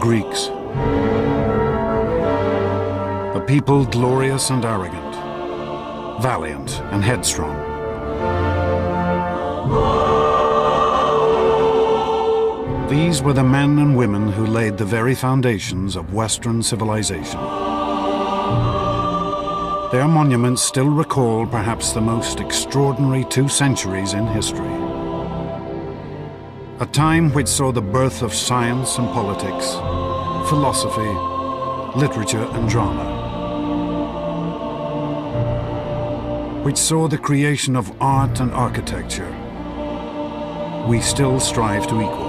Greeks. A people glorious and arrogant, valiant and headstrong. These were the men and women who laid the very foundations of Western civilization. Their monuments still recall perhaps the most extraordinary 2 centuries in history. A time which saw the birth of science and politics, philosophy, literature and drama. Which saw the creation of art and architecture we still strive to equal.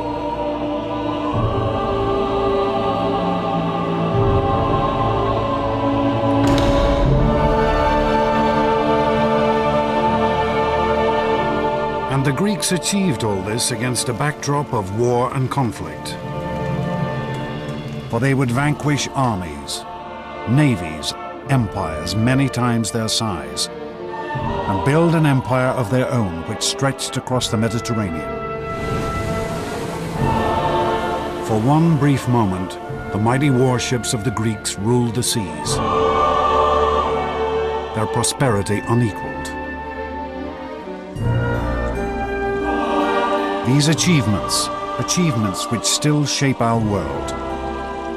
And the Greeks achieved all this against a backdrop of war and conflict. For they would vanquish armies, navies, empires many times their size, and build an empire of their own which stretched across the Mediterranean. For one brief moment, the mighty warships of the Greeks ruled the seas, their prosperity unequaled. These achievements which still shape our world,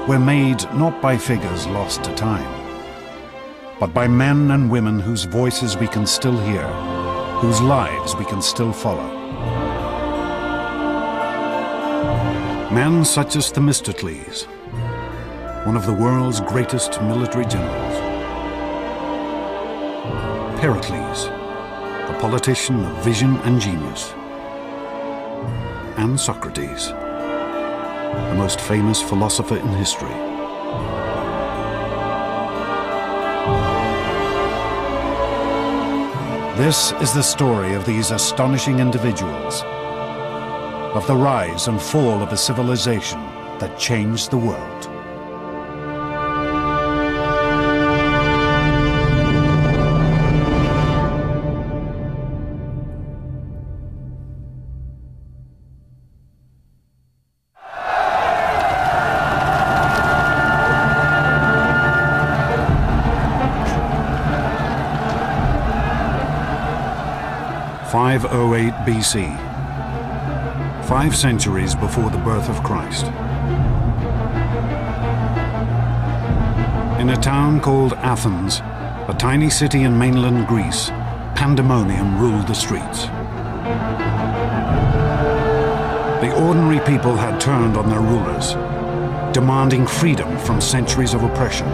were made not by figures lost to time, but by men and women whose voices we can still hear, whose lives we can still follow. Men such as Themistocles, one of the world's greatest military generals. Pericles, a politician of vision and genius. And Socrates, the most famous philosopher in history. This is the story of these astonishing individuals, of the rise and fall of a civilization that changed the world. (508 BC), 5 centuries before the birth of Christ. In a town called Athens, a tiny city in mainland Greece, pandemonium ruled the streets. The ordinary people had turned on their rulers, demanding freedom from centuries of oppression.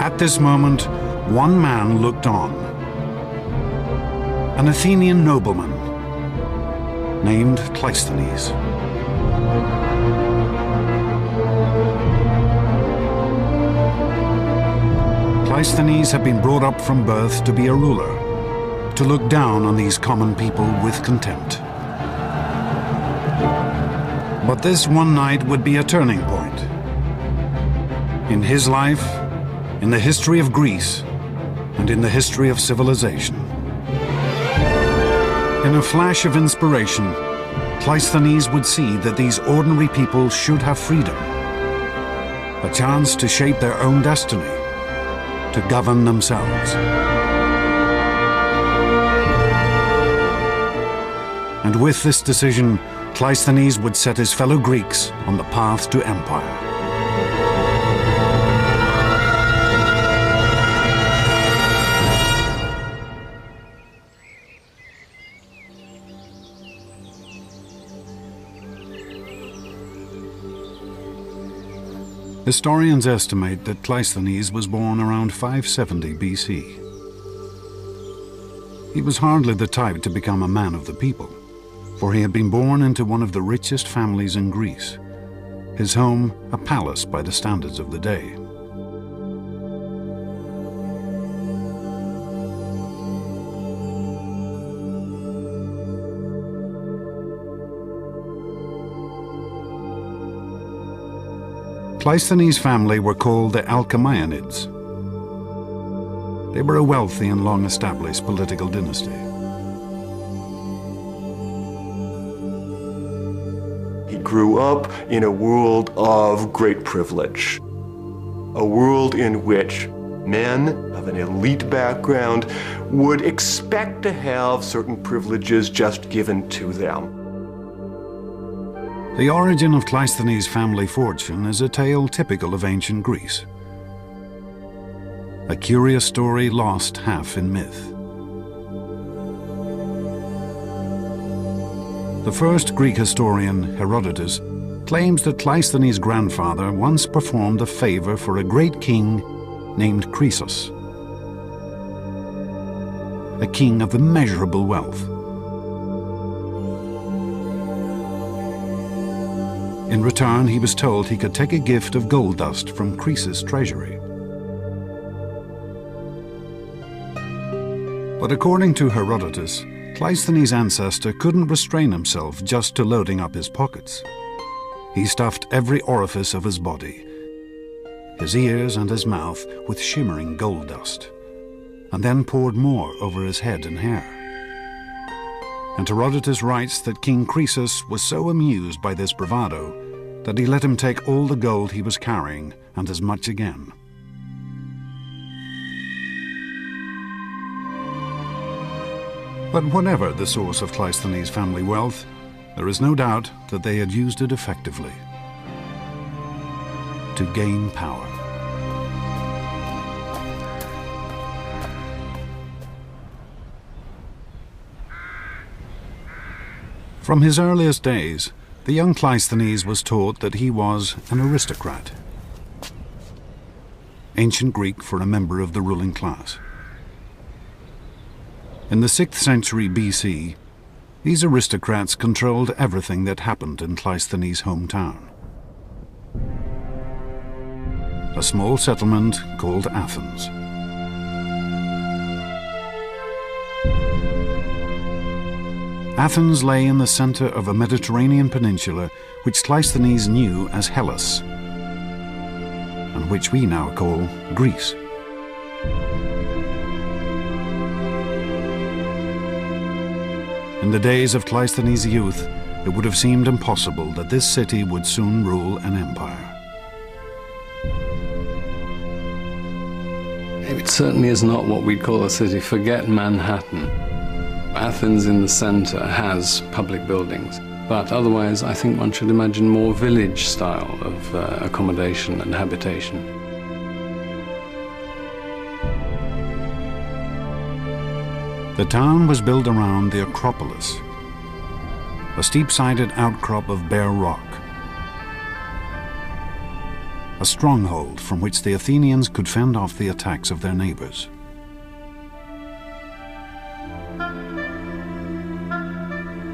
At this moment, one man looked on. An Athenian nobleman named Cleisthenes. Cleisthenes had been brought up from birth to be a ruler, to look down on these common people with contempt. But this one night would be a turning point. In his life, in the history of Greece, and in the history of civilization. In a flash of inspiration, Cleisthenes would see that these ordinary people should have freedom, a chance to shape their own destiny, to govern themselves. And with this decision, Cleisthenes would set his fellow Greeks on the path to empire. Historians estimate that Cleisthenes was born around 570 BC. He was hardly the type to become a man of the people, for he had been born into one of the richest families in Greece, his home a palace by the standards of the day. Cleisthenes' family were called the Alcmaeonids. They were a wealthy and long-established political dynasty. He grew up in a world of great privilege, a world in which men of an elite background would expect to have certain privileges just given to them. The origin of Cleisthenes' family fortune is a tale typical of ancient Greece. A curious story lost half in myth. The first Greek historian, Herodotus, claims that Cleisthenes' grandfather once performed a favor for a great king named Croesus, a king of immeasurable wealth. In return, he was told he could take a gift of gold dust from Croesus' treasury. But according to Herodotus, Cleisthenes' ancestor couldn't restrain himself just to loading up his pockets. He stuffed every orifice of his body, his ears and his mouth, with shimmering gold dust, and then poured more over his head and hair. And Herodotus writes that King Croesus was so amused by this bravado that he let him take all the gold he was carrying and as much again. But whatever the source of Cleisthenes' family wealth, there is no doubt that they had used it effectively to gain power. From his earliest days, the young Cleisthenes was taught that he was an aristocrat, ancient Greek for a member of the ruling class. In the 6th century BC, these aristocrats controlled everything that happened in Cleisthenes' hometown, a small settlement called Athens. Athens lay in the center of a Mediterranean peninsula which Cleisthenes knew as Hellas, and which we now call Greece. In the days of Cleisthenes' youth, it would have seemed impossible that this city would soon rule an empire. It certainly is not what we'd call a city. Forget Manhattan. Athens in the center has public buildings, but otherwise I think one should imagine more village style of accommodation and habitation. The town was built around the Acropolis, a steep-sided outcrop of bare rock, a stronghold from which the Athenians could fend off the attacks of their neighbors.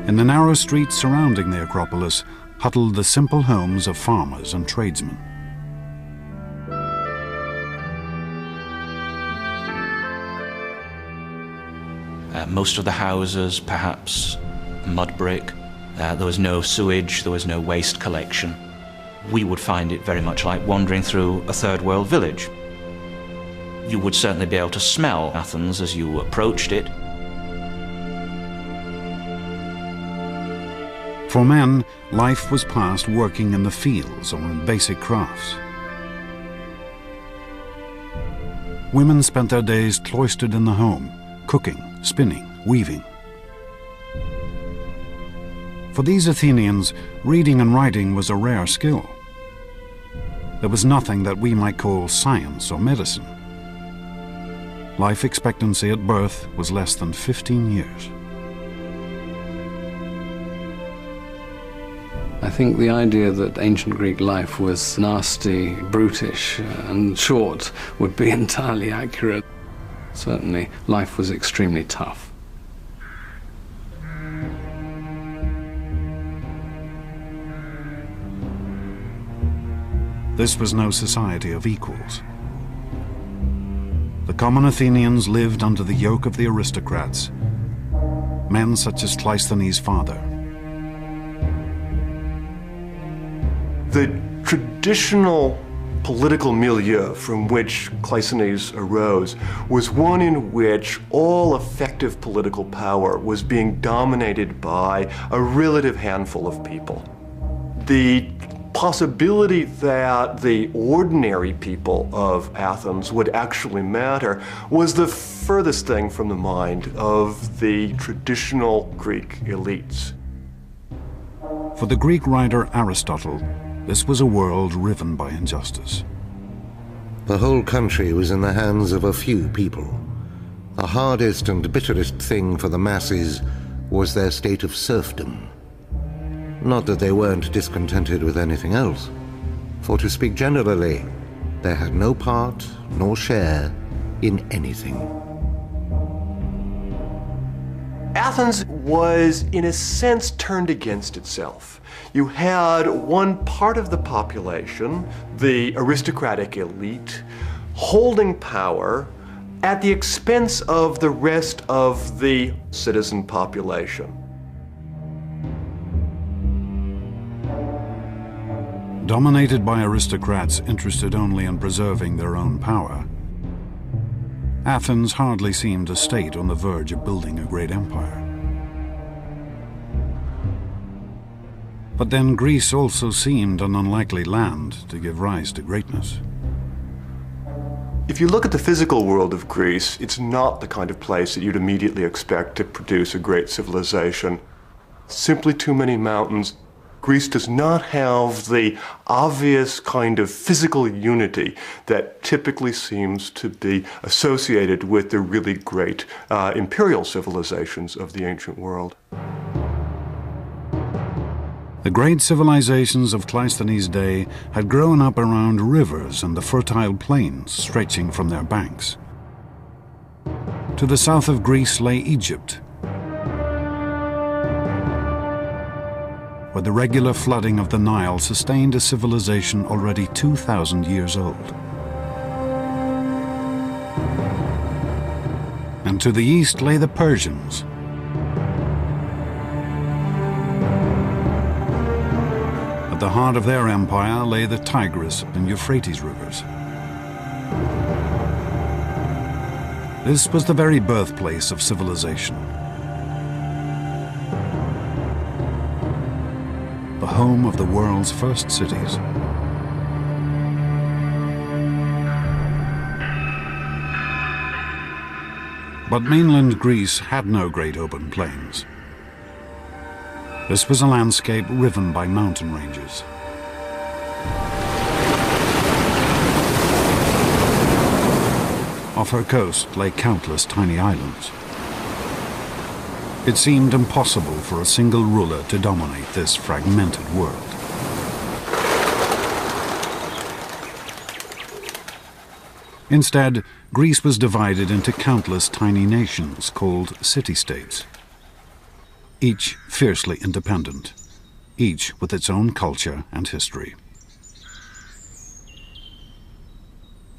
In the narrow streets surrounding the Acropolis huddled the simple homes of farmers and tradesmen. Most of the houses, perhaps mud brick. There was no sewage, there was no waste collection. We would find it very much like wandering through a third world village. You would certainly be able to smell Athens as you approached it. For men, life was passed working in the fields or in basic crafts. Women spent their days cloistered in the home, cooking, spinning, weaving. For these Athenians, reading and writing was a rare skill. There was nothing that we might call science or medicine. Life expectancy at birth was less than 15 years. I think the idea that ancient Greek life was nasty, brutish, and short would be entirely accurate. Certainly, life was extremely tough. This was no society of equals. The common Athenians lived under the yoke of the aristocrats, men such as Cleisthenes' father. The traditional political milieu from which Cleisthenes arose was one in which all effective political power was being dominated by a relative handful of people. The possibility that the ordinary people of Athens would actually matter was the furthest thing from the mind of the traditional Greek elites. For the Greek writer Aristotle, this was a world riven by injustice. The whole country was in the hands of a few people. The hardest and bitterest thing for the masses was their state of serfdom. Not that they weren't discontented with anything else, for to speak generally, they had no part nor share in anything. Athens was, in a sense, turned against itself. You had one part of the population, the aristocratic elite, holding power at the expense of the rest of the citizen population. Dominated by aristocrats interested only in preserving their own power, Athens hardly seemed a state on the verge of building a great empire. But then Greece also seemed an unlikely land to give rise to greatness. If you look at the physical world of Greece, it's not the kind of place that you'd immediately expect to produce a great civilization. Simply too many mountains. Greece does not have the obvious kind of physical unity that typically seems to be associated with the really great imperial civilizations of the ancient world. The great civilizations of Cleisthenes' day had grown up around rivers and the fertile plains stretching from their banks. To the south of Greece lay Egypt, where the regular flooding of the Nile sustained a civilization already 2,000 years old. And to the east lay the Persians, at the heart of their empire lay the Tigris and Euphrates rivers. This was the very birthplace of civilization, the home of the world's first cities. But mainland Greece had no great open plains. This was a landscape riven by mountain ranges. Off her coast lay countless tiny islands. It seemed impossible for a single ruler to dominate this fragmented world. Instead, Greece was divided into countless tiny nations called city-states, each fiercely independent, each with its own culture and history.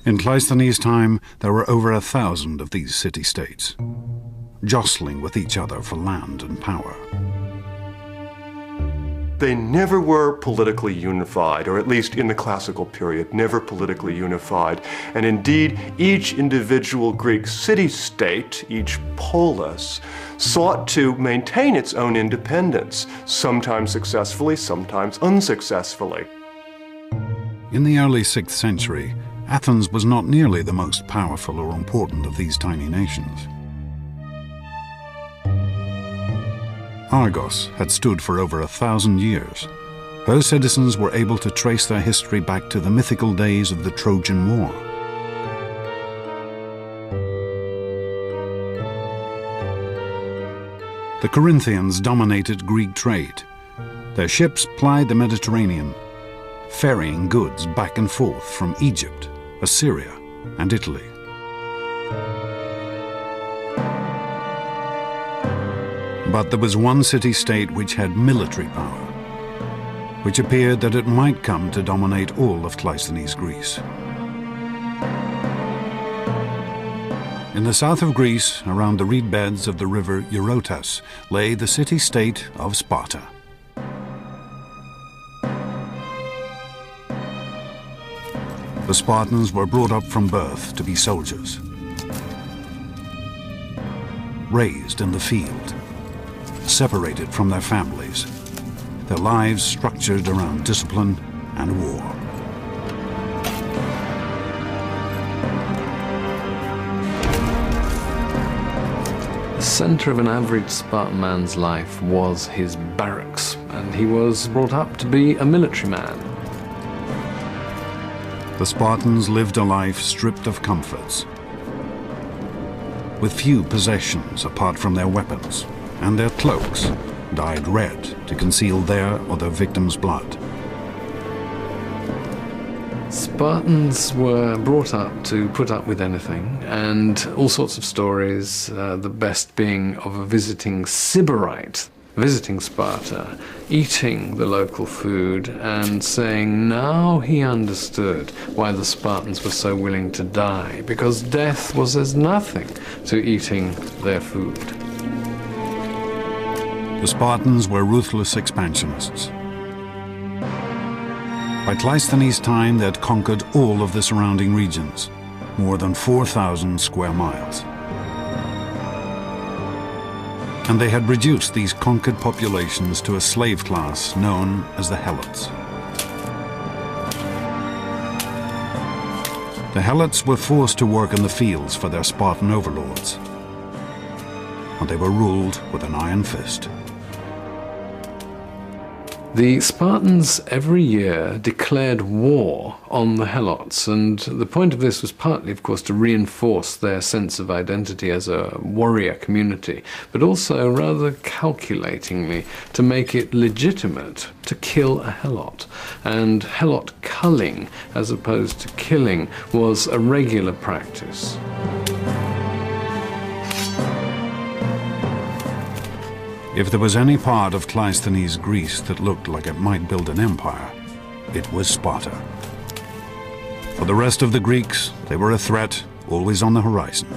In Cleisthenes' time, there were over 1,000 of these city-states, jostling with each other for land and power. They never were politically unified, or at least in the classical period, never politically unified. And indeed, each individual Greek city-state, each polis, sought to maintain its own independence, sometimes successfully, sometimes unsuccessfully. In the early 6th century, Athens was not nearly the most powerful or important of these tiny nations. Argos had stood for over 1,000 years. Her citizens were able to trace their history back to the mythical days of the Trojan War. The Corinthians dominated Greek trade. Their ships plied the Mediterranean, ferrying goods back and forth from Egypt, Assyria, and Italy. But there was one city-state which had military power, which appeared that it might come to dominate all of Cleisthenes' Greece. In the south of Greece, around the reed beds of the river Eurotas, lay the city-state of Sparta. The Spartans were brought up from birth to be soldiers, raised in the field, separated from their families, their lives structured around discipline and war. The center of an average Spartan man's life was his barracks, and he was brought up to be a military man. The Spartans lived a life stripped of comforts, with few possessions apart from their weapons, and their cloaks dyed red to conceal their or their victims' blood. Spartans were brought up to put up with anything, and all sorts of stories, the best being of a visiting Sybarite visiting Sparta, eating the local food and saying now he understood why the Spartans were so willing to die, because death was as nothing to eating their food. The Spartans were ruthless expansionists. By Cleisthenes' time, they had conquered all of the surrounding regions, more than 4,000 square miles. And they had reduced these conquered populations to a slave class known as the Helots. The Helots were forced to work in the fields for their Spartan overlords, and they were ruled with an iron fist. The Spartans every year declared war on the Helots, and the point of this was partly, of course, to reinforce their sense of identity as a warrior community, but also, rather calculatingly, to make it legitimate to kill a Helot. And Helot culling, as opposed to killing, was a regular practice. If there was any part of Cleisthenes' Greece that looked like it might build an empire, it was Sparta. For the rest of the Greeks, they were a threat, always on the horizon.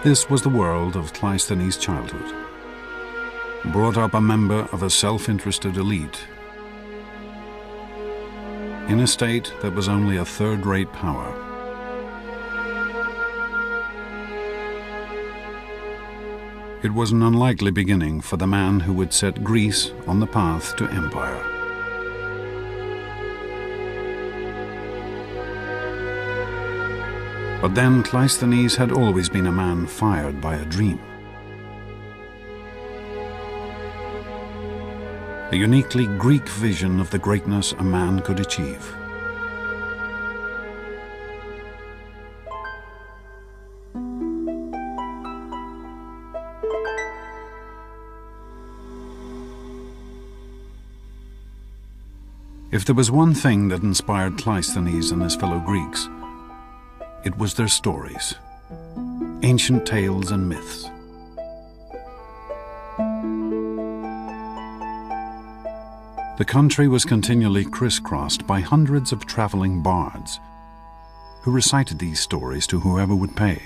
This was the world of Cleisthenes' childhood. Brought up a member of a self-interested elite in a state that was only a third-rate power. It was an unlikely beginning for the man who would set Greece on the path to empire. But then Cleisthenes had always been a man fired by a dream. A uniquely Greek vision of the greatness a man could achieve. If there was one thing that inspired Cleisthenes and his fellow Greeks, it was their stories, ancient tales and myths. The country was continually crisscrossed by hundreds of traveling bards who recited these stories to whoever would pay.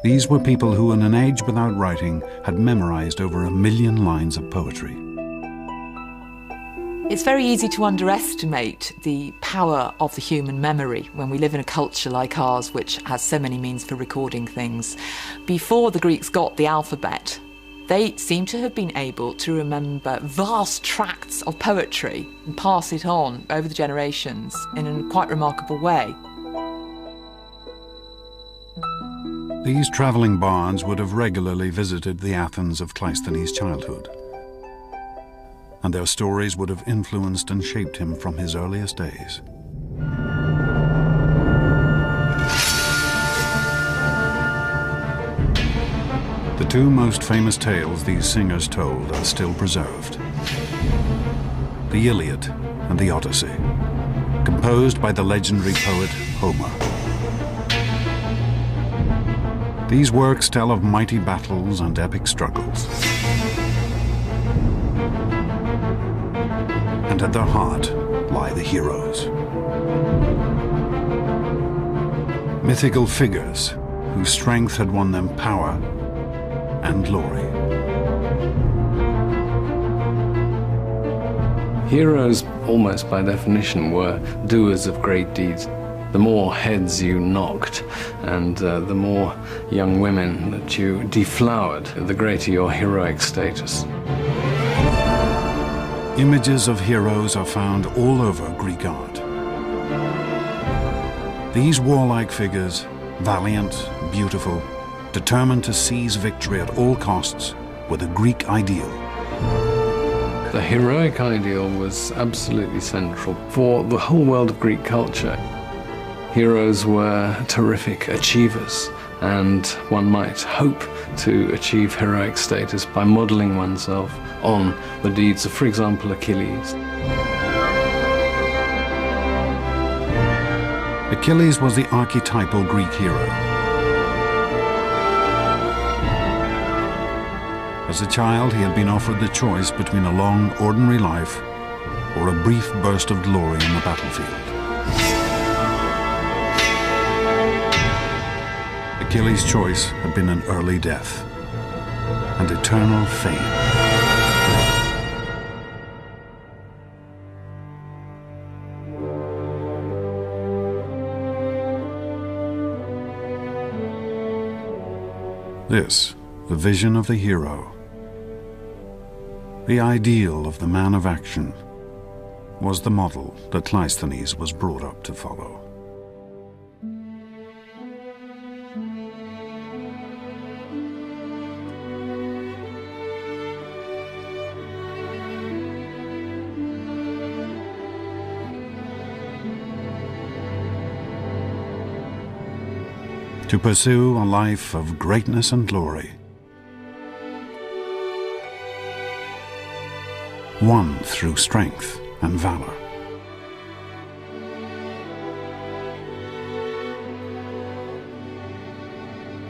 These were people who, in an age without writing, had memorized over 1 million lines of poetry. It's very easy to underestimate the power of the human memory when we live in a culture like ours, which has so many means for recording things. Before the Greeks got the alphabet, they seem to have been able to remember vast tracts of poetry and pass it on over the generations in a quite remarkable way. These traveling bards would have regularly visited the Athens of Cleisthenes' childhood, and their stories would have influenced and shaped him from his earliest days. The two most famous tales these singers told are still preserved. The Iliad and the Odyssey, composed by the legendary poet Homer. These works tell of mighty battles and epic struggles, and at their heart lie the heroes. Mythical figures whose strength had won them power and glory. Heroes, almost by definition, were doers of great deeds. The more heads you knocked and the more young women that you deflowered, the greater your heroic status. Images of heroes are found all over Greek art. These warlike figures, valiant, beautiful, determined to seize victory at all costs, were the Greek ideal. The heroic ideal was absolutely central for the whole world of Greek culture. Heroes were terrific achievers, and one might hope to achieve heroic status by modeling oneself on the deeds of, for example, Achilles. Achilles was the archetypal Greek hero. As a child, he had been offered the choice between a long, ordinary life or a brief burst of glory in the battlefield. Achilles' choice had been an early death and eternal fame. This, the vision of the hero, the ideal of the man of action, was the model that Cleisthenes was brought up to follow. To pursue a life of greatness and glory, won through strength and valor.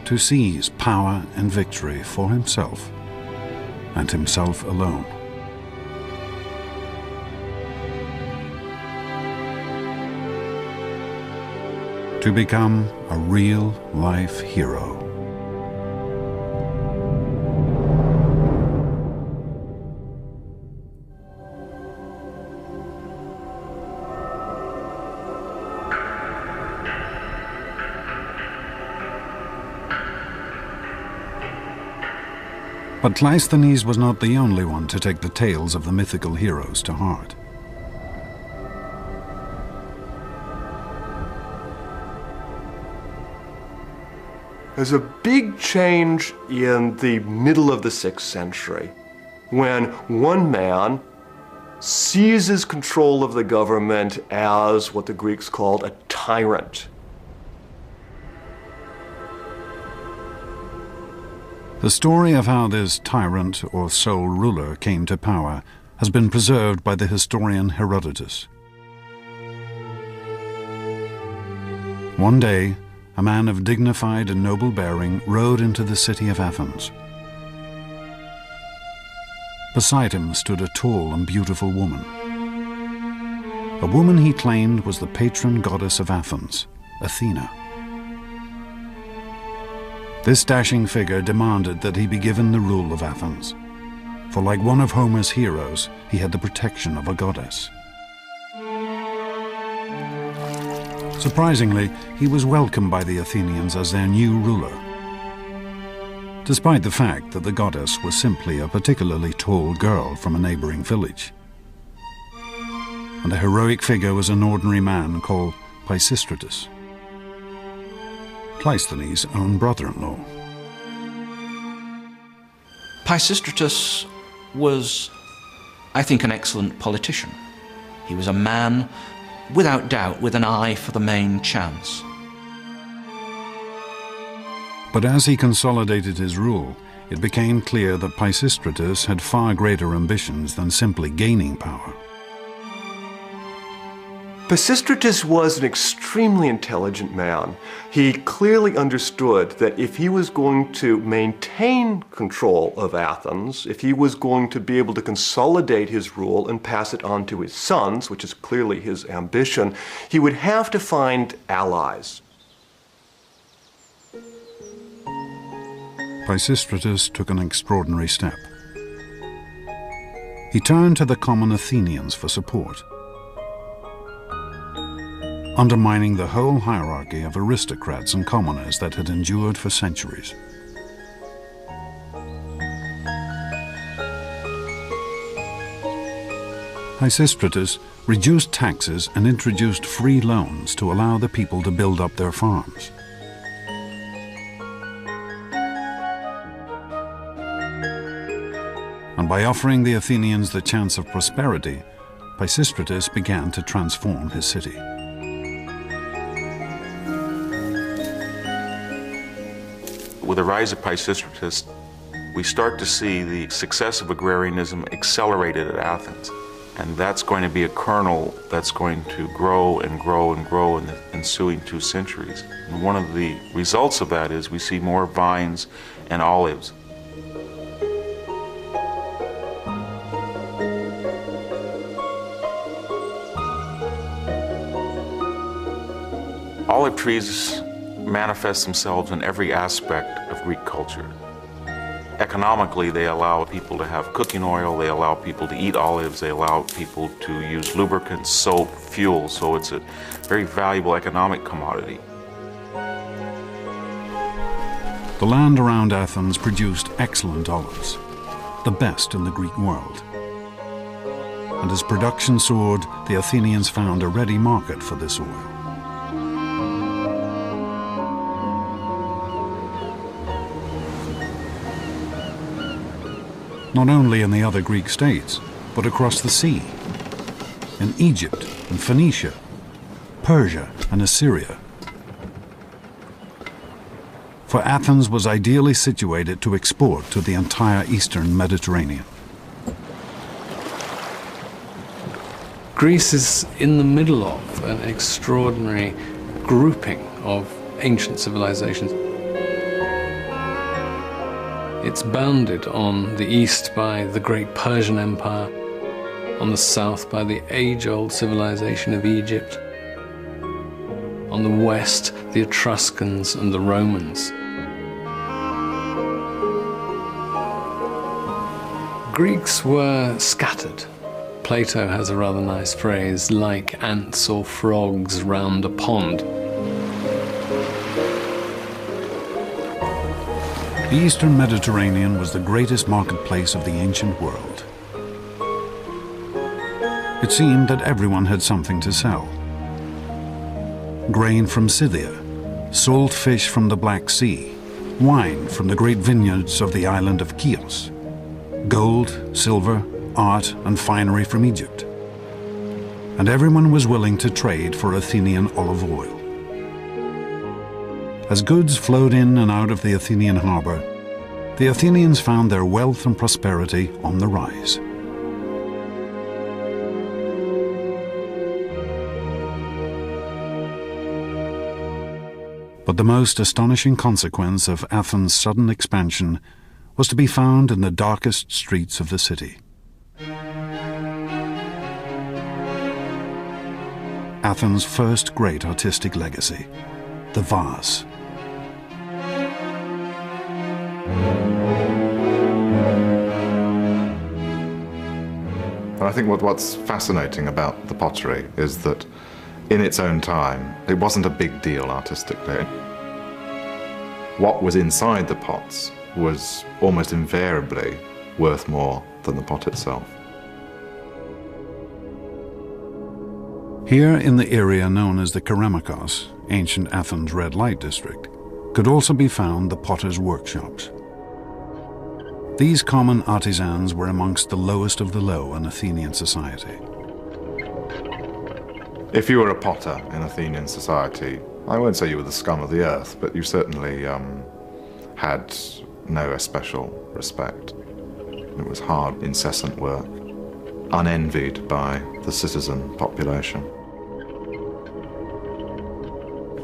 To seize power and victory for himself and himself alone. To become a real-life hero. But Cleisthenes was not the only one to take the tales of the mythical heroes to heart. There's a big change in the middle of the 6th century when one man seizes control of the government as what the Greeks called a tyrant. The story of how this tyrant or sole ruler came to power has been preserved by the historian Herodotus. One day, a man of dignified and noble bearing rode into the city of Athens. Beside him stood a tall and beautiful woman. A woman he claimed was the patron goddess of Athens, Athena. This dashing figure demanded that he be given the rule of Athens, for like one of Homer's heroes, he had the protection of a goddess. Surprisingly, he was welcomed by the Athenians as their new ruler, despite the fact that the goddess was simply a particularly tall girl from a neighboring village. And the heroic figure was an ordinary man called Pisistratus, Cleisthenes' own brother-in-law. Pisistratus was, I think, an excellent politician. He was a man, without doubt, with an eye for the main chance. But as he consolidated his rule, it became clear that Pisistratus had far greater ambitions than simply gaining power. Pisistratus was an extremely intelligent man. He clearly understood that if he was going to maintain control of Athens, if he was going to be able to consolidate his rule and pass it on to his sons, which is clearly his ambition, he would have to find allies. Pisistratus took an extraordinary step. He turned to the common Athenians for support, undermining the whole hierarchy of aristocrats and commoners that had endured for centuries. Pisistratus reduced taxes and introduced free loans to allow the people to build up their farms. And by offering the Athenians the chance of prosperity, Pisistratus began to transform his city. With the rise of Pisistratus, we start to see the success of agrarianism accelerated at Athens. And that's going to be a kernel that's going to grow and grow and grow in the ensuing 2 centuries. And one of the results of that is we see more vines and olives. Olive trees manifest themselves in every aspect of Greek culture. Economically, they allow people to have cooking oil, they allow people to eat olives, they allow people to use lubricants, soap, fuel, so it's a very valuable economic commodity. The land around Athens produced excellent olives, the best in the Greek world. And as production soared, the Athenians found a ready market for this oil. Not only in the other Greek states, but across the sea, in Egypt and Phoenicia, Persia and Assyria. For Athens was ideally situated to export to the entire eastern Mediterranean. Greece is in the middle of an extraordinary grouping of ancient civilizations. It's bounded on the east by the great Persian Empire, on the south by the age-old civilization of Egypt, on the west the Etruscans and the Romans. Greeks were scattered. Plato has a rather nice phrase, like ants or frogs round a pond. The eastern Mediterranean was the greatest marketplace of the ancient world. It seemed that everyone had something to sell. Grain from Scythia, salt fish from the Black Sea, wine from the great vineyards of the island of Chios, gold, silver, art and finery from Egypt. And everyone was willing to trade for Athenian olive oil. As goods flowed in and out of the Athenian harbor, the Athenians found their wealth and prosperity on the rise. But the most astonishing consequence of Athens' sudden expansion was to be found in the darkest streets of the city. Athens' first great artistic legacy, the vase. And I think what's fascinating about the pottery is that in its own time, it wasn't a big deal artistically. What was inside the pots was almost invariably worth more than the pot itself. Here in the area known as the Keramikos, ancient Athens' red light district, could also be found the potters' workshops. These common artisans were amongst the lowest of the low in Athenian society. If you were a potter in Athenian society, I won't say you were the scum of the earth, but you certainly had no especial respect. It was hard, incessant work, unenvied by the citizen population.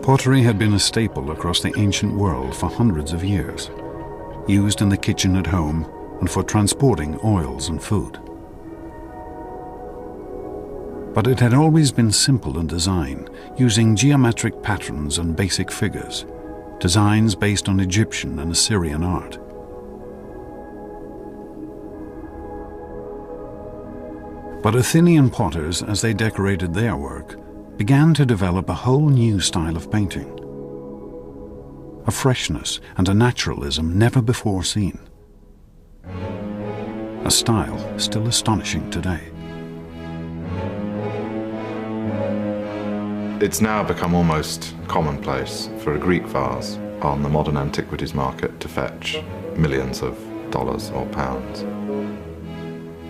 Pottery had been a staple across the ancient world for hundreds of years, used in the kitchen at home and for transporting oils and food. But it had always been simple in design, using geometric patterns and basic figures, designs based on Egyptian and Assyrian art. But Athenian potters, as they decorated their work, began to develop a whole new style of painting. A freshness and a naturalism never before seen. A style still astonishing today. It's now become almost commonplace for a Greek vase on the modern antiquities market to fetch millions of dollars or pounds.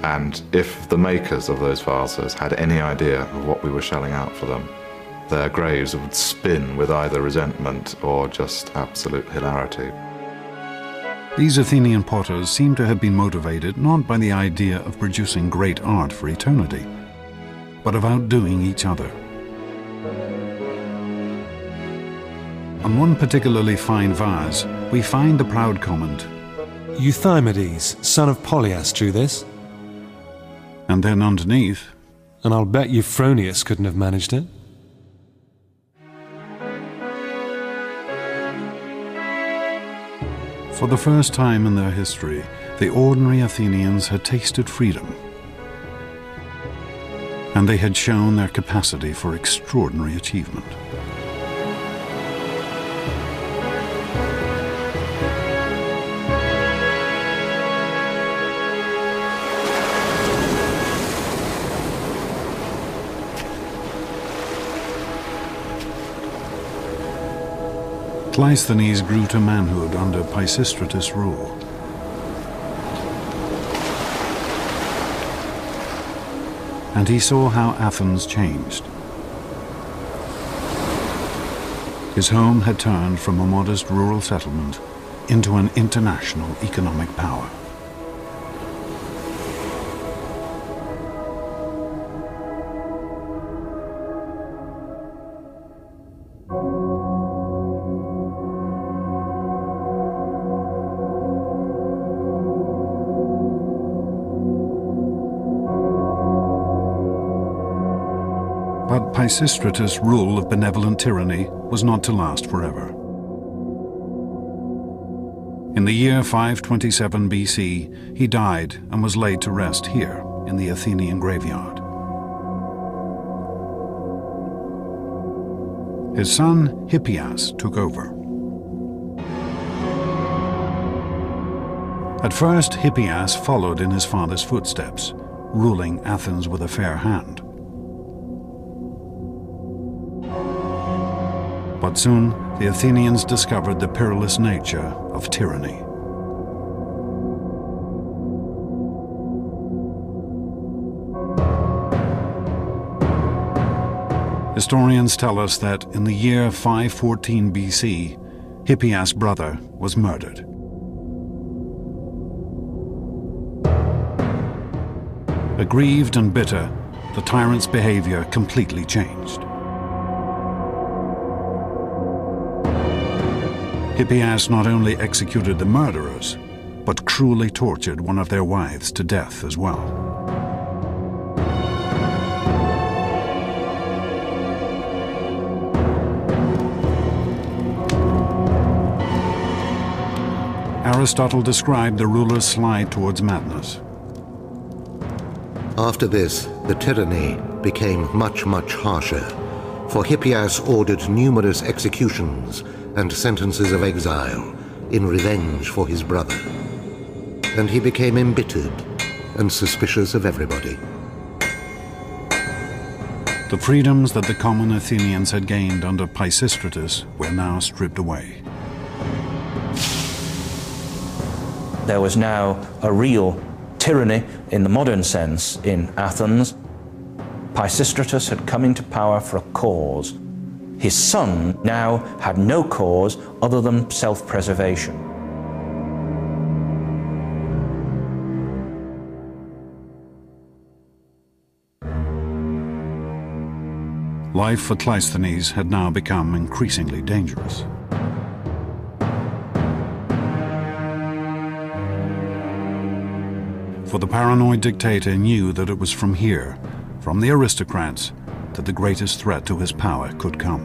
And if the makers of those vases had any idea of what we were shelling out for them, their graves would spin with either resentment or just absolute hilarity. These Athenian potters seem to have been motivated not by the idea of producing great art for eternity, but of outdoing each other. On one particularly fine vase, we find the proud comment, "Euthymides, son of Polias, drew this." and then underneath, "And I'll bet Euphronius couldn't have managed it." For the first time in their history, the ordinary Athenians had tasted freedom, and they had shown their capacity for extraordinary achievement. Cleisthenes grew to manhood under Pisistratus' rule. And he saw how Athens changed. His home had turned from a modest rural settlement into an international economic power. But Pisistratus' rule of benevolent tyranny was not to last forever. In the year 527 BC, he died and was laid to rest here in the Athenian graveyard. His son Hippias took over. At first, Hippias followed in his father's footsteps, ruling Athens with a fair hand. But soon, the Athenians discovered the perilous nature of tyranny. Historians tell us that in the year 514 BC, Hippias' brother was murdered. Aggrieved and bitter, the tyrant's behavior completely changed. Hippias not only executed the murderers, but cruelly tortured one of their wives to death as well. Aristotle described the ruler's slide towards madness. After this, the tyranny became much, much harsher, for Hippias ordered numerous executions and sentences of exile in revenge for his brother. And he became embittered and suspicious of everybody. The freedoms that the common Athenians had gained under Pisistratus were now stripped away. There was now a real tyranny in the modern sense in Athens. Pisistratus had come into power for a cause. His son now had no cause other than self-preservation. Life for Cleisthenes had now become increasingly dangerous. For the paranoid dictator knew that it was from here, from the aristocrats, that the greatest threat to his power could come.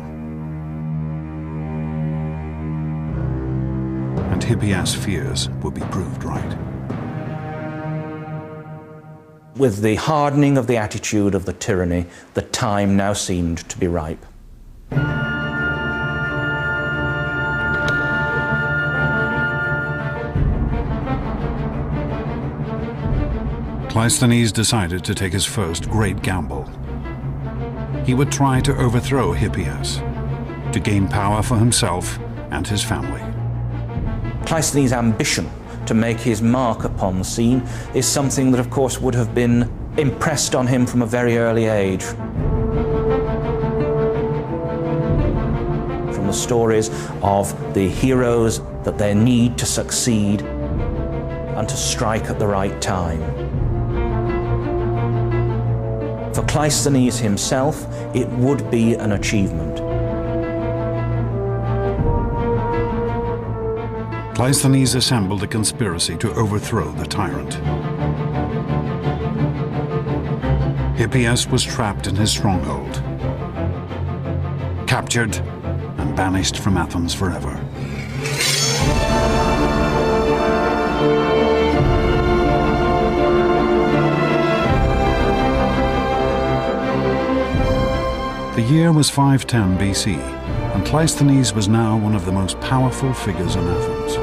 And Hippias' fears would be proved right. With the hardening of the attitude of the tyranny, the time now seemed to be ripe. Cleisthenes decided to take his first great gamble. He would try to overthrow Hippias, to gain power for himself and his family. Cleisthenes' ambition to make his mark upon the scene is something that, of course, would have been impressed on him from a very early age. From the stories of the heroes, that they need to succeed and to strike at the right time. For Cleisthenes himself, it would be an achievement. Cleisthenes assembled a conspiracy to overthrow the tyrant. Hippias was trapped in his stronghold, captured and banished from Athens forever. The year was 510 BC, and Cleisthenes was now one of the most powerful figures in Athens.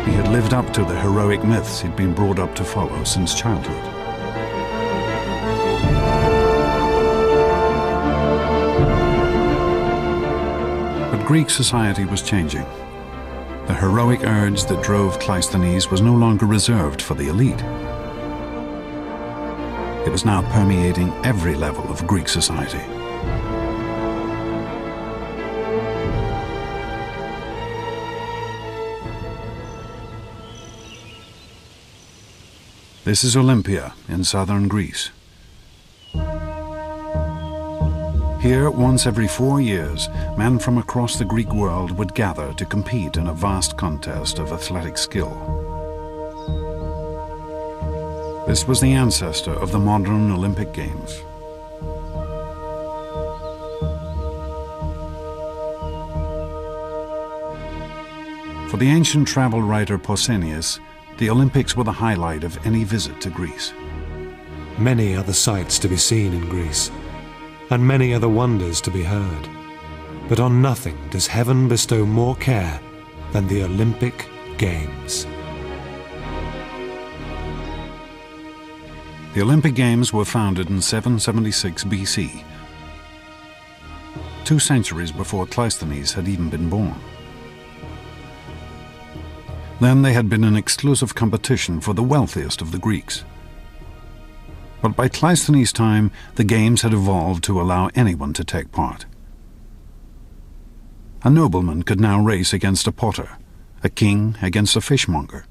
He had lived up to the heroic myths he'd been brought up to follow since childhood. But Greek society was changing. The heroic urge that drove Cleisthenes was no longer reserved for the elite. It was now permeating every level of Greek society. This is Olympia in southern Greece. Here, once every 4 years, men from across the Greek world would gather to compete in a vast contest of athletic skill. This was the ancestor of the modern Olympic Games. For the ancient travel writer Pausanias, the Olympics were the highlight of any visit to Greece. Many are the sights to be seen in Greece, and many are the wonders to be heard. But on nothing does heaven bestow more care than the Olympic Games. The Olympic Games were founded in 776 BC, 2 centuries before Cleisthenes had even been born. Then they had been an exclusive competition for the wealthiest of the Greeks. But by Cleisthenes' time, the Games had evolved to allow anyone to take part. A nobleman could now race against a potter, a king against a fishmonger.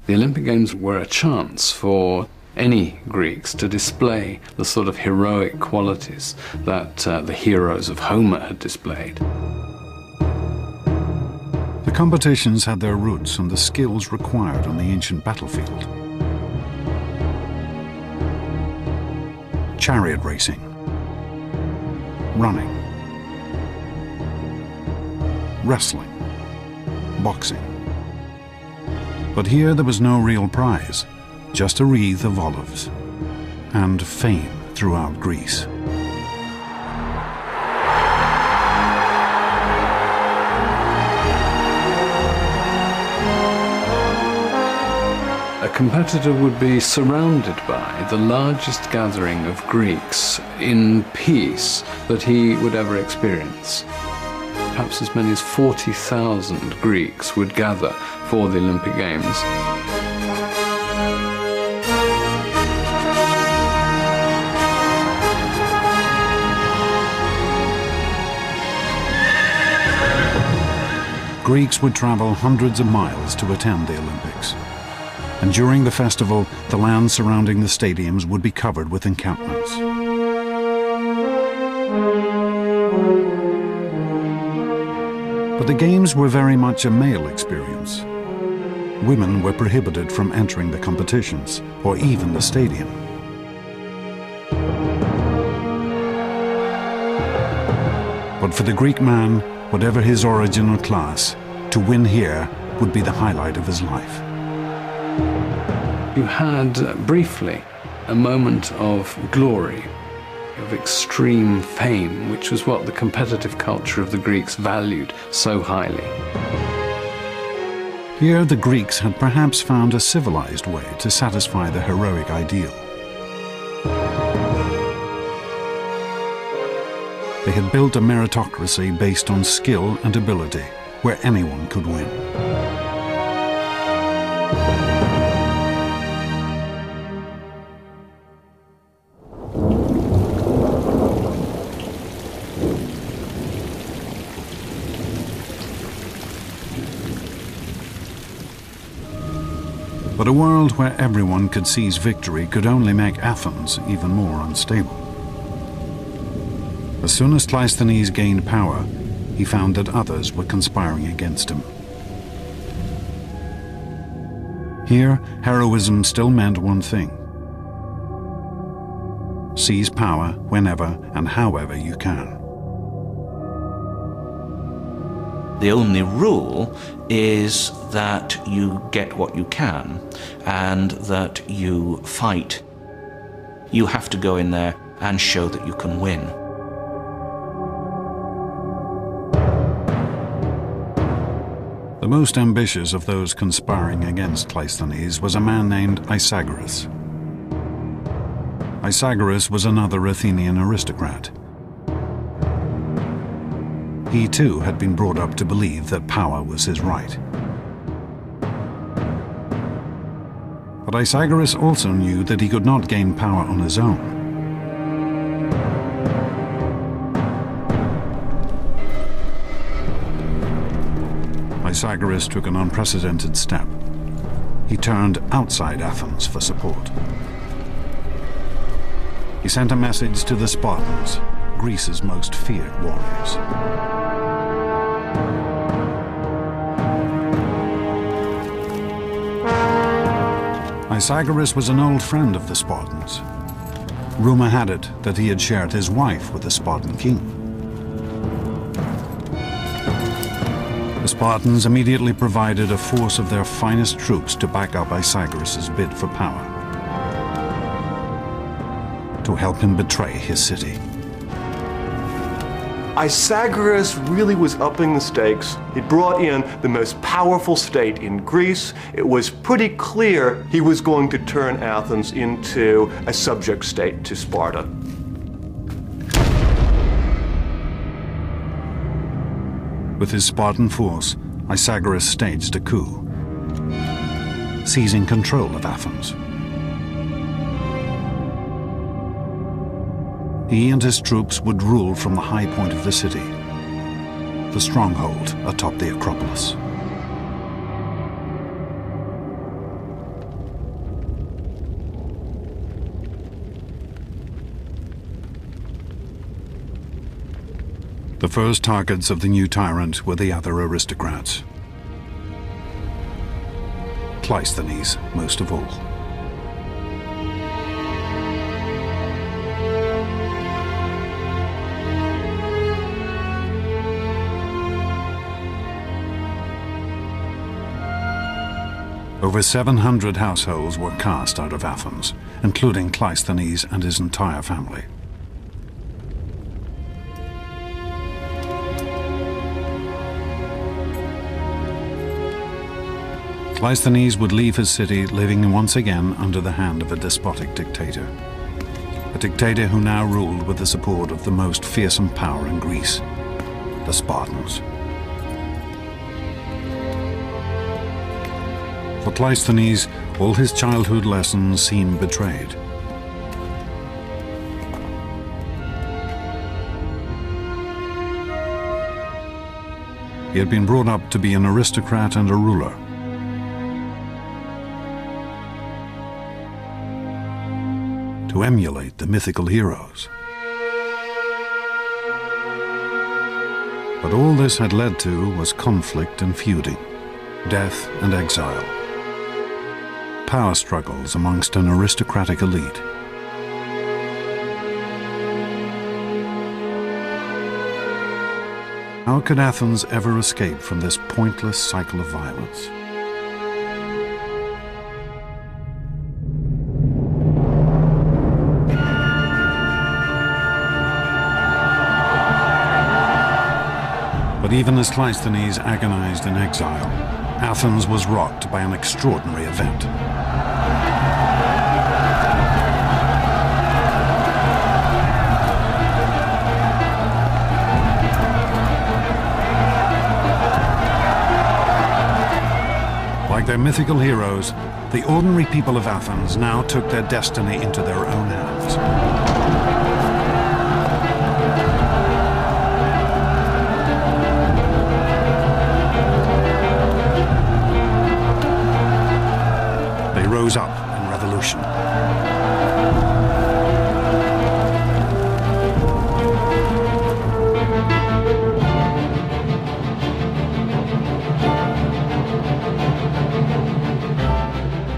The Olympic Games were a chance for any Greeks to display the sort of heroic qualities that the heroes of Homer had displayed. The competitions had their roots in the skills required on the ancient battlefield. Chariot racing, running, wrestling, boxing. But here there was no real prize, just a wreath of olives and fame throughout Greece. A competitor would be surrounded by the largest gathering of Greeks in peace that he would ever experience. Perhaps as many as 40,000 Greeks would gather for the Olympic Games. Greeks would travel hundreds of miles to attend the Olympics. And during the festival, the land surrounding the stadiums would be covered with encampments. But the games were very much a male experience. Women were prohibited from entering the competitions, or even the stadium. But for the Greek man, whatever his origin or class, to win here would be the highlight of his life. You had, briefly, a moment of glory, of extreme fame, which was what the competitive culture of the Greeks valued so highly. Here the Greeks had perhaps found a civilized way to satisfy the heroic ideal. They had built a meritocracy based on skill and ability, where anyone could win. But a world where everyone could seize victory could only make Athens even more unstable. As soon as Cleisthenes gained power, he found that others were conspiring against him. Here, heroism still meant one thing: seize power whenever and however you can. The only rule is that you get what you can and that you fight. You have to go in there and show that you can win. The most ambitious of those conspiring against Cleisthenes was a man named Isagoras. Isagoras was another Athenian aristocrat. He too had been brought up to believe that power was his right. But Isagoras also knew that he could not gain power on his own. Isagoras took an unprecedented step. He turned outside Athens for support. He sent a message to the Spartans, Greece's most feared warriors. Isagoras was an old friend of the Spartans. Rumor had it that he had shared his wife with the Spartan king. The Spartans immediately provided a force of their finest troops to back up Isagoras' bid for power, to help him betray his city. Isagoras really was upping the stakes. He brought in the most powerful state in Greece. It was pretty clear he was going to turn Athens into a subject state to Sparta. With his Spartan force, Isagoras staged a coup, seizing control of Athens. He and his troops would rule from the high point of the city, the stronghold atop the Acropolis. The first targets of the new tyrant were the other aristocrats. Cleisthenes most of all. Over 700 households were cast out of Athens, including Cleisthenes and his entire family. Cleisthenes would leave his city living once again under the hand of a despotic dictator. A dictator who now ruled with the support of the most fearsome power in Greece, the Spartans. For Cleisthenes, all his childhood lessons seemed betrayed. He had been brought up to be an aristocrat and a ruler. To emulate the mythical heroes. But all this had led to was conflict and feuding, death and exile, power struggles amongst an aristocratic elite. How could Athens ever escape from this pointless cycle of violence? But even as Cleisthenes agonized in exile, Athens was rocked by an extraordinary event. Like their mythical heroes, the ordinary people of Athens now took their destiny into their own hands. They rose up in revolution.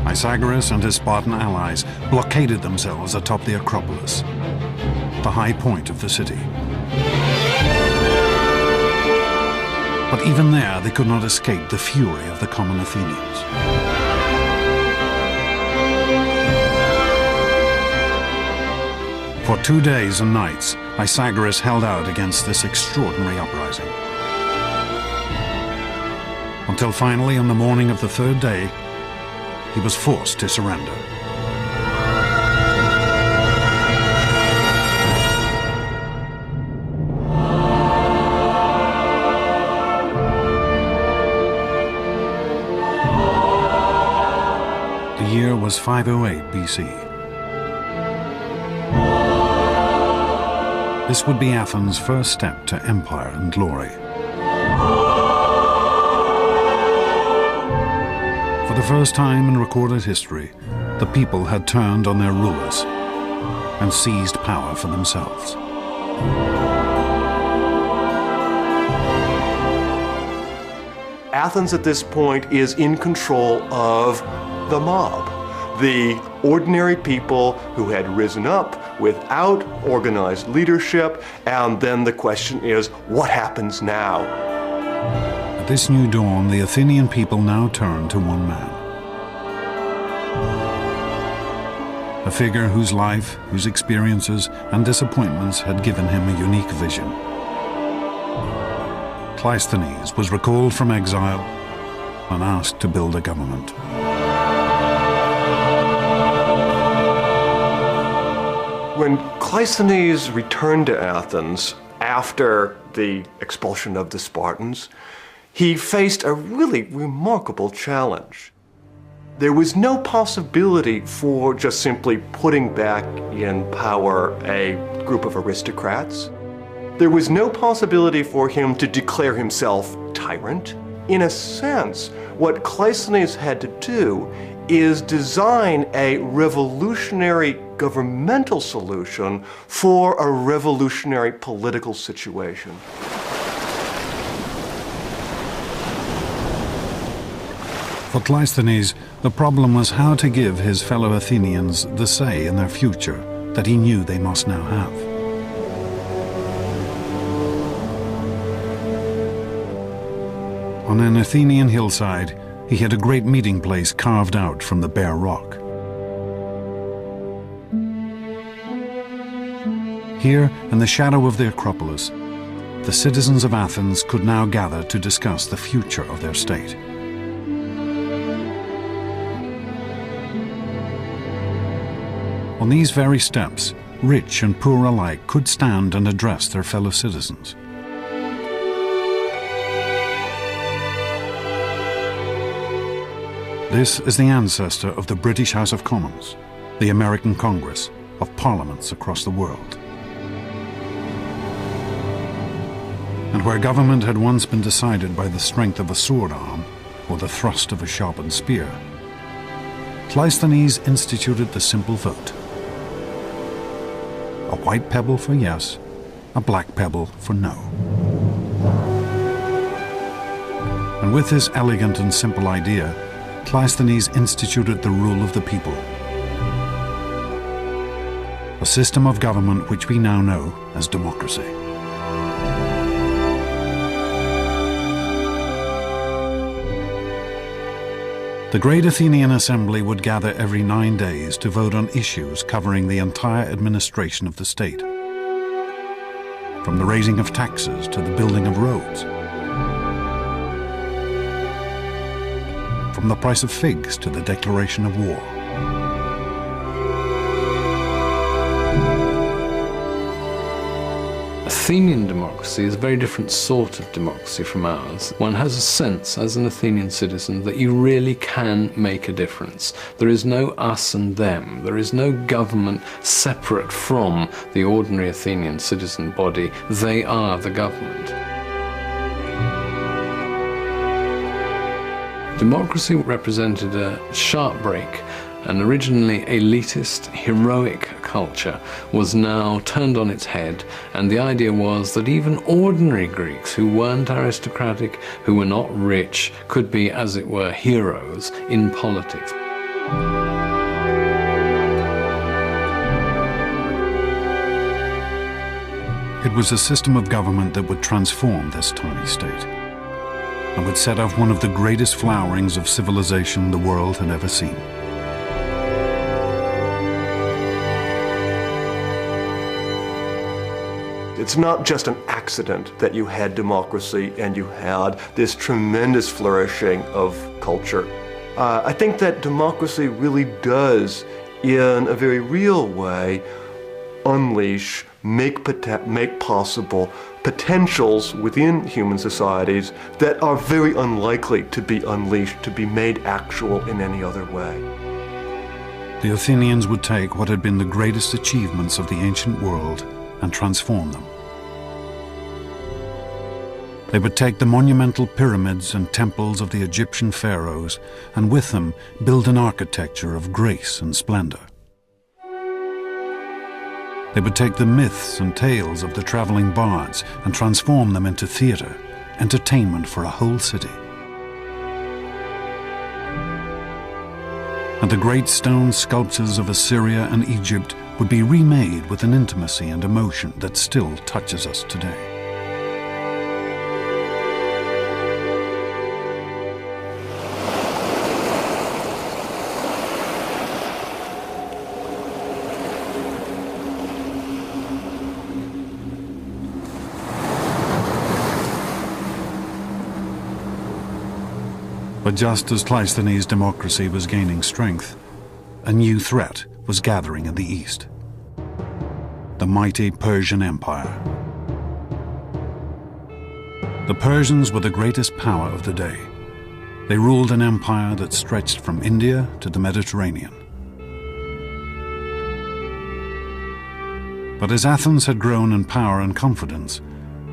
Pythagoras and his Spartan allies blockaded themselves atop the Acropolis, the high point of the city. But even there, they could not escape the fury of the common Athenians. For 2 days and nights, Pythagoras held out against this extraordinary uprising. Until finally, on the morning of the third day, he was forced to surrender. The year was 508 BC. This would be Athens' first step to empire and glory. For the first time in recorded history, the people had turned on their rulers and seized power for themselves. Athens at this point is in control of the mob, the ordinary people who had risen up without organized leadership, and then the question is, what happens now? At this new dawn, the Athenian people now turned to one man. A figure whose life, whose experiences and disappointments had given him a unique vision. Cleisthenes was recalled from exile and asked to build a government. When Cleisthenes returned to Athens after the expulsion of the Spartans, he faced a really remarkable challenge. There was no possibility for just simply putting back in power a group of aristocrats. There was no possibility for him to declare himself tyrant. In a sense, what Cleisthenes had to do is design a revolutionary governmental solution for a revolutionary political situation. For Cleisthenes, the problem was how to give his fellow Athenians the say in their future that he knew they must now have. On an Athenian hillside, he had a great meeting place carved out from the bare rock. Here, in the shadow of the Acropolis, the citizens of Athens could now gather to discuss the future of their state. On these very steps, rich and poor alike could stand and address their fellow citizens. This is the ancestor of the British House of Commons, the American Congress, of parliaments across the world. And where government had once been decided by the strength of a sword arm or the thrust of a sharpened spear, Cleisthenes instituted the simple vote. A white pebble for yes, a black pebble for no. And with this elegant and simple idea, Cleisthenes instituted the rule of the people. A system of government which we now know as democracy. The Great Athenian Assembly would gather every 9 days to vote on issues covering the entire administration of the state, from the raising of taxes to the building of roads, from the price of figs to the declaration of war. Athenian democracy is a very different sort of democracy from ours. One has a sense, as an Athenian citizen, that you really can make a difference. There is no us and them. There is no government separate from the ordinary Athenian citizen body. They are the government. Democracy represented a sharp break. An originally elitist, heroic culture was now turned on its head, and the idea was that even ordinary Greeks who weren't aristocratic, who were not rich, could be, as it were, heroes in politics. It was a system of government that would transform this tiny state and would set off one of the greatest flowerings of civilization the world had ever seen. It's not just an accident that you had democracy and you had this tremendous flourishing of culture. I think that democracy really does, in a very real way, unleash, make possible potentials within human societies that are very unlikely to be unleashed, to be made actual in any other way. The Athenians would take what had been the greatest achievements of the ancient world and transform them. They would take the monumental pyramids and temples of the Egyptian pharaohs and with them build an architecture of grace and splendor. They would take the myths and tales of the traveling bards and transform them into theater, entertainment for a whole city. And the great stone sculptures of Assyria and Egypt would be remade with an intimacy and emotion that still touches us today. But just as Cleisthenes' democracy was gaining strength, a new threat was gathering in the east. The mighty Persian Empire. The Persians were the greatest power of the day. They ruled an empire that stretched from India to the Mediterranean. But as Athens had grown in power and confidence,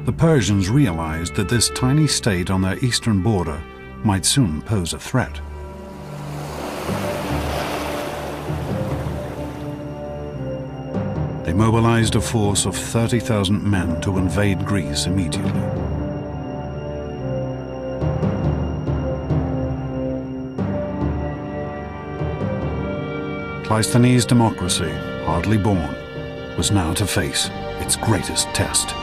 the Persians realized that this tiny state on their eastern border might soon pose a threat. They mobilized a force of 30,000 men to invade Greece immediately. Cleisthenes' democracy, hardly born, was now to face its greatest test.